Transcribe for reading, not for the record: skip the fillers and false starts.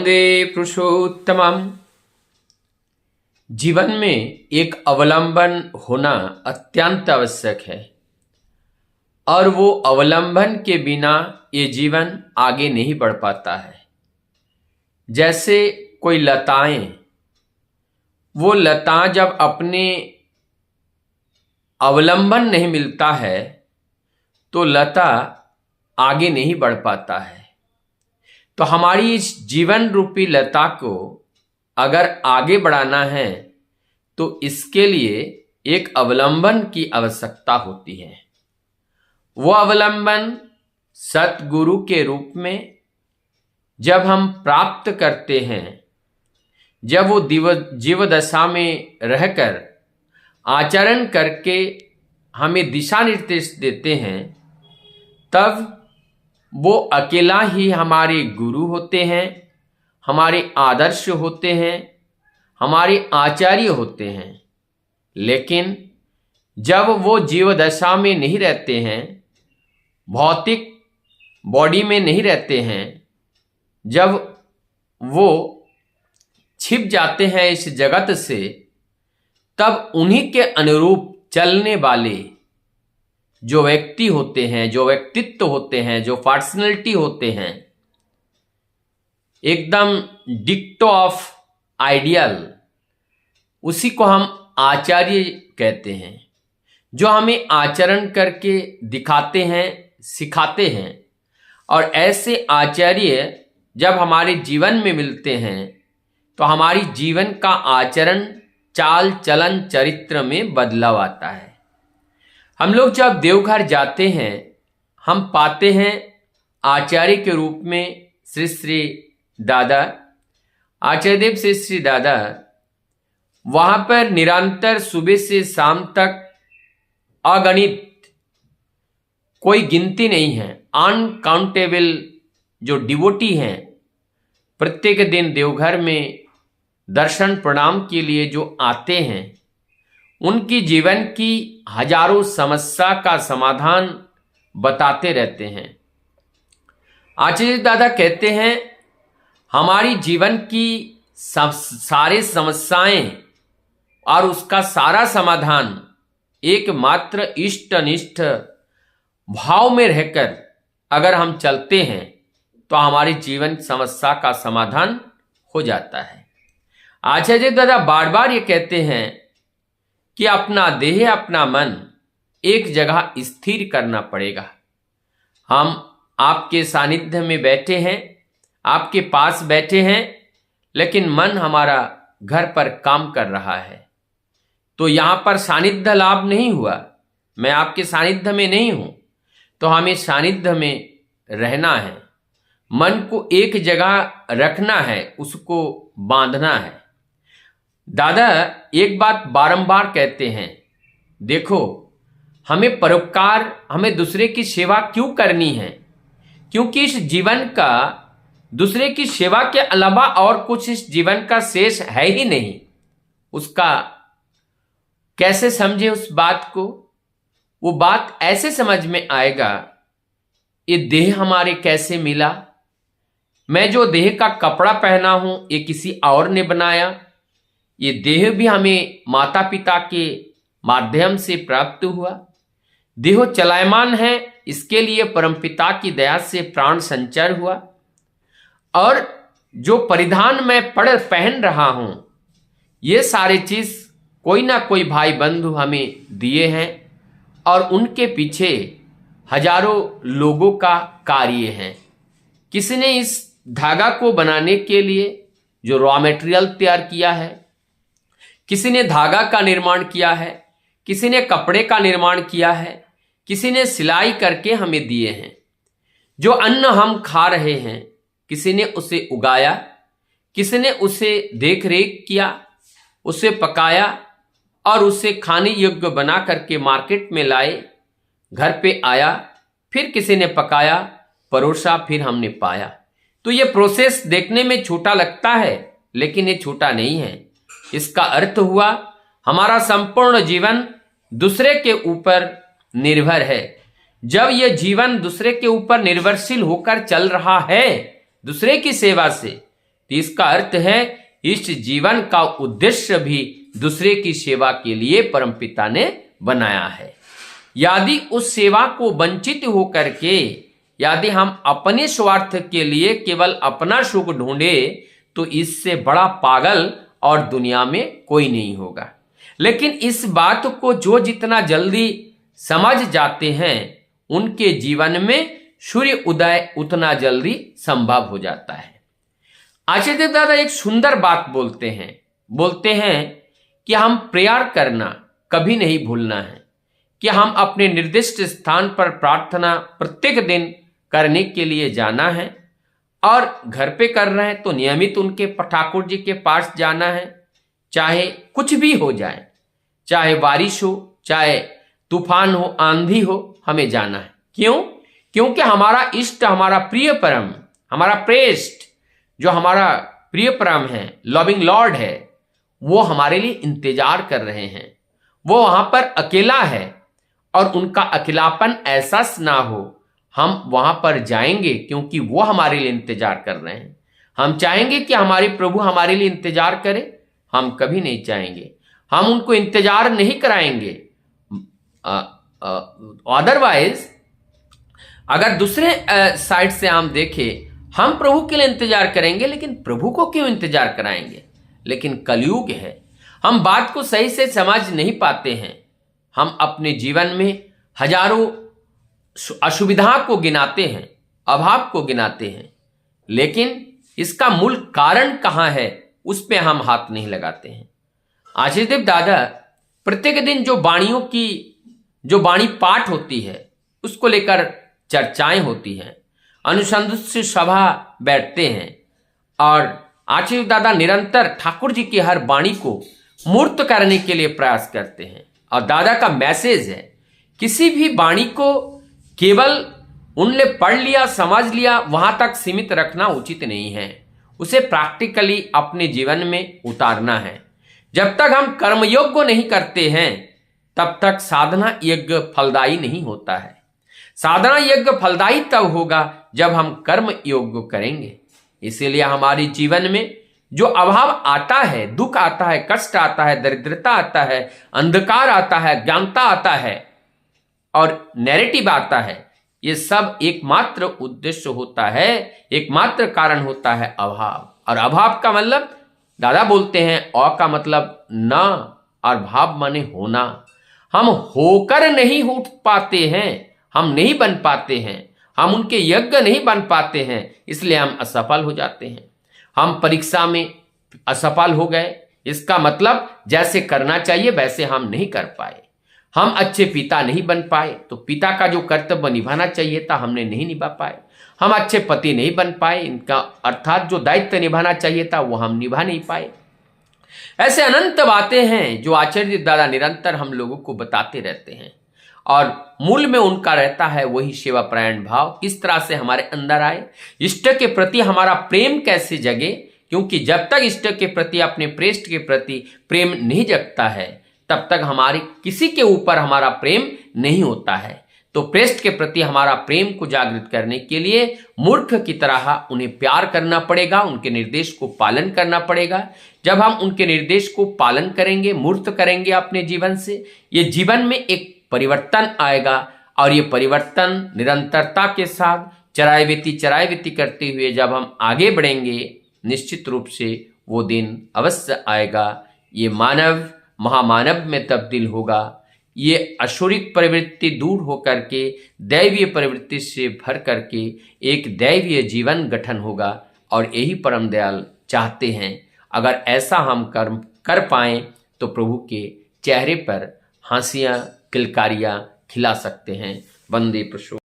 वंदे पुरुषोत्तमम। जीवन में एक अवलंबन होना अत्यंत आवश्यक है और वो अवलंबन के बिना ये जीवन आगे नहीं बढ़ पाता है। जैसे कोई लताएं, वो लता जब अपने अवलंबन नहीं मिलता है तो लता आगे नहीं बढ़ पाता है। तो हमारी इस जीवन रूपी लता को अगर आगे बढ़ाना है तो इसके लिए एक अवलंबन की आवश्यकता होती है। वो अवलंबन सतगुरु के रूप में जब हम प्राप्त करते हैं, जब वो जीव दशा में रहकर आचरण करके हमें दिशा निर्देश देते हैं, तब वो अकेला ही हमारे गुरु होते हैं, हमारे आदर्श होते हैं, हमारे आचार्य होते हैं। लेकिन जब वो जीव दशा में नहीं रहते हैं, भौतिक बॉडी में नहीं रहते हैं, जब वो छिप जाते हैं इस जगत से, तब उन्हीं के अनुरूप चलने वाले जो व्यक्ति होते हैं, जो व्यक्तित्व होते हैं, जो पर्सनैलिटी होते हैं, एकदम डिक्टो ऑफ आइडियल, उसी को हम आचार्य कहते हैं, जो हमें आचरण करके दिखाते हैं, सिखाते हैं। और ऐसे आचार्य जब हमारे जीवन में मिलते हैं तो हमारी जीवन का आचरण, चाल चलन, चरित्र में बदलाव आता है। हम लोग जब देवघर जाते हैं, हम पाते हैं आचार्य के रूप में श्री श्री दादा, आचार्य देव श्री श्री दादा वहाँ पर निरंतर सुबह से शाम तक अगणित, कोई गिनती नहीं है, अनकाउंटेबल जो डिवोटी हैं, प्रत्येक दिन देवघर में दर्शन प्रणाम के लिए जो आते हैं, उनकी जीवन की हजारों समस्या का समाधान बताते रहते हैं। आचार्य दादा कहते हैं, हमारी जीवन की सारे समस्याएं और उसका सारा समाधान एकमात्र इष्टनिष्ठ भाव में रहकर अगर हम चलते हैं तो हमारी जीवन समस्या का समाधान हो जाता है। आचार्य दादा बार बार ये कहते हैं कि अपना देह, अपना मन एक जगह स्थिर करना पड़ेगा। हम आपके सानिध्य में बैठे हैं, आपके पास बैठे हैं, लेकिन मन हमारा घर पर काम कर रहा है, तो यहाँ पर सानिध्य लाभ नहीं हुआ। मैं आपके सानिध्य में नहीं हूँ, तो हमें सानिध्य में रहना है, मन को एक जगह रखना है, उसको बांधना है। दादा एक बात बारंबार कहते हैं, देखो हमें परोपकार, हमें दूसरे की सेवा क्यों करनी है? क्योंकि इस जीवन का दूसरे की सेवा के अलावा और कुछ इस जीवन का शेष है ही नहीं। उसका कैसे समझे उस बात को? वो बात ऐसे समझ में आएगा, ये देह हमारे कैसे मिला? मैं जो देह का कपड़ा पहना हूं, ये किसी और ने बनाया? ये देह भी हमें माता पिता के माध्यम से प्राप्त हुआ। देह चलायमान है, इसके लिए परमपिता की दया से प्राण संचर हुआ। और जो परिधान मैं पहन रहा हूं, ये सारे चीज कोई ना कोई भाई बंधु हमें दिए हैं और उनके पीछे हजारों लोगों का कार्य है। किसी ने इस धागा को बनाने के लिए जो रॉ मटेरियल तैयार किया है, किसी ने धागा का निर्माण किया है, किसी ने कपड़े का निर्माण किया है, किसी ने सिलाई करके हमें दिए हैं। जो अन्न हम खा रहे हैं, किसी ने उसे उगाया, किसी ने उसे देख रेख किया, उसे पकाया और उसे खाने योग्य बना करके मार्केट में लाए, घर पे आया, फिर किसी ने पकाया, परोसा, फिर हमने पाया। तो ये प्रोसेस देखने में छोटा लगता है, लेकिन ये छोटा नहीं है। इसका अर्थ हुआ हमारा संपूर्ण जीवन दूसरे के ऊपर निर्भर है। जब यह जीवन दूसरे के ऊपर निर्भरशील होकर चल रहा है दूसरे की सेवा से, तो इसका अर्थ है इस जीवन का उद्देश्य भी दूसरे की सेवा के लिए परमपिता ने बनाया है। यदि उस सेवा को वंचित होकर के यदि हम अपने स्वार्थ के लिए केवल अपना सुख ढूंढे तो इससे बड़ा पागल और दुनिया में कोई नहीं होगा। लेकिन इस बात को जो जितना जल्दी समझ जाते हैं उनके जीवन में सूर्य उदय उतना जल्दी संभव हो जाता है। आचार्य देव दादा एक सुंदर बात बोलते हैं कि हम प्रेयर करना कभी नहीं भूलना है, कि हम अपने निर्दिष्ट स्थान पर प्रार्थना प्रत्येक दिन करने के लिए जाना है, और घर पे कर रहे हैं तो नियमित उनके ठाकुर जी के पास जाना है, चाहे कुछ भी हो जाए, चाहे बारिश हो, चाहे तूफान हो, आंधी हो, हमें जाना है। क्यों? क्योंकि हमारा इष्ट, हमारा प्रिय परम, हमारा प्रेस्ट, जो हमारा प्रिय परम है, लविंग लॉर्ड है, वो हमारे लिए इंतजार कर रहे हैं। वो वहां पर अकेला है और उनका अकेलापन एहसास ना हो, हम वहां पर जाएंगे क्योंकि वो हमारे लिए इंतजार कर रहे हैं। हम चाहेंगे कि हमारे प्रभु हमारे लिए इंतजार करें? हम कभी नहीं चाहेंगे। हम उनको इंतजार नहीं कराएंगे। अदरवाइज अगर दूसरे साइड से हम देखें, हम प्रभु के लिए इंतजार करेंगे, लेकिन प्रभु को क्यों इंतजार कराएंगे? लेकिन कलयुग है, हम बात को सही से समझ नहीं पाते हैं। हम अपने जीवन में हजारों असुविधा को गिनाते हैं, अभाव को गिनाते हैं, लेकिन इसका मूल कारण कहाँ है उस पे हम हाथ नहीं लगाते हैं। आचार्य देव दादा प्रत्येक दिन जो वाणी पाठ होती है उसको लेकर चर्चाएं होती हैं, अनुसंधान सभा बैठते हैं, और आचार्य दादा निरंतर ठाकुर जी की हर वाणी को मूर्त करने के लिए प्रयास करते हैं। और दादा का मैसेज है, किसी भी वाणी को केवल उनने पढ़ लिया, समझ लिया, वहां तक सीमित रखना उचित नहीं है। उसे प्रैक्टिकली अपने जीवन में उतारना है। जब तक हम कर्मयोग को नहीं करते हैं तब तक साधना यज्ञ फलदायी नहीं होता है। साधना यज्ञ फलदायी तब होगा जब हम कर्म योग करेंगे। इसीलिए हमारे जीवन में जो अभाव आता है, दुख आता है, कष्ट आता है, दरिद्रता आता है, अंधकार आता है, ज्ञानता आता है और नैरेटिव आता है, ये सब एकमात्र उद्देश्य होता है, एकमात्र कारण होता है अभाव। और अभाव का मतलब दादा बोलते हैं अ का मतलब न और भाव माने होना। हम होकर नहीं उठ पाते हैं, हम नहीं बन पाते हैं, हम उनके यज्ञ नहीं बन पाते हैं, इसलिए हम असफल हो जाते हैं। हम परीक्षा में असफल हो गए, इसका मतलब जैसे करना चाहिए वैसे हम नहीं कर पाए। हम अच्छे पिता नहीं बन पाए, तो पिता का जो कर्तव्य निभाना चाहिए था हमने नहीं निभा पाए। हम अच्छे पति नहीं बन पाए, इनका अर्थात जो दायित्व निभाना चाहिए था वो हम निभा नहीं पाए। ऐसे अनंत बातें हैं जो आचार्य दादा निरंतर हम लोगों को बताते रहते हैं, और मूल में उनका रहता है वही सेवा परायण भाव। किस तरह से हमारे अंदर आए, इष्ट के प्रति हमारा प्रेम कैसे जगे, क्योंकि जब तक इष्ट के प्रति, अपने प्रेष्ठ के प्रति प्रेम नहीं जगता है तब तक हमारे किसी के ऊपर हमारा प्रेम नहीं होता है। तो प्रेष्ठ के प्रति हमारा प्रेम को जागृत करने के लिए मूर्ख की तरह उन्हें प्यार करना पड़ेगा, उनके निर्देश को पालन करना पड़ेगा। जब हम उनके निर्देश को पालन करेंगे, मूर्त करेंगे अपने जीवन से, ये जीवन में एक परिवर्तन आएगा, और ये परिवर्तन निरंतरता के साथ चरायवीती करते हुए जब हम आगे बढ़ेंगे, निश्चित रूप से वो दिन अवश्य आएगा। ये मानव महामानव में तब्दील होगा। ये असुरिक प्रवृत्ति दूर होकर के दैवीय प्रवृत्ति से भर करके एक दैवीय जीवन गठन होगा, और यही परम दयाल चाहते हैं। अगर ऐसा हम कर्म कर पाएं तो प्रभु के चेहरे पर हंसियां, किलकारियां खिला सकते हैं। वंदे प्रसो।